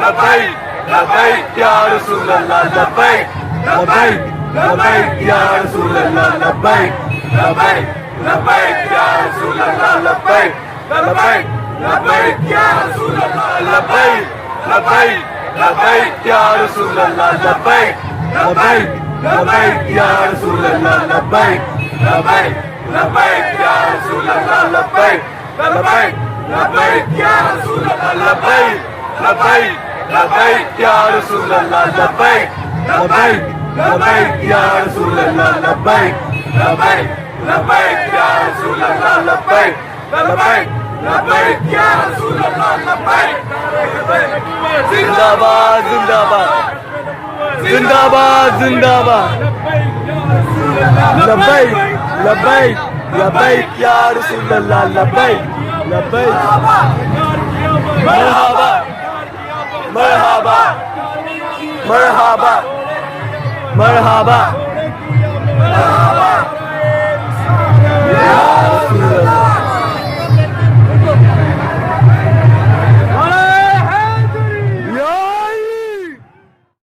लब्बैक लब्बैक या रसूल अल्लाह लब्बैक लब्बैक लब्बैक या रसूल अल्लाह लब्बैक लब्बैक लब्बैक या रसूल अल्लाह लब्बैक लब्बैक लब्बैक या रसूल अल्लाह लब्बैक लब्बैक लब्बैक या रसूल अल्लाह लब्बैक लब्बैक लब्बैक या रसूल अल्लाह लब्बैक लब्बैक लब्बैक या रसूल अल्लाह लब्बैक लब्बैक लब्बैक या रसूल अल्लाह लब्बैक लब्बैक लब्बैक या रसूल अल्लाह लब्बैक लब्बैक लब्बैक या रसूल अल्लाह लब्बैक लब्बैक लब्बैक या रसूल अल्लाह लब्बैक लब्बैक लब्बैक या रसूल अल्लाह लब्बैक जिंदाबाद जिंदाबाद जिंदाबाद जिंदाबाद लब्बैक लब्बैक लब्बैक या रसूल अल्लाह लब्बैक लब्बैक मरहबा मरहबा मरहबा मरहबा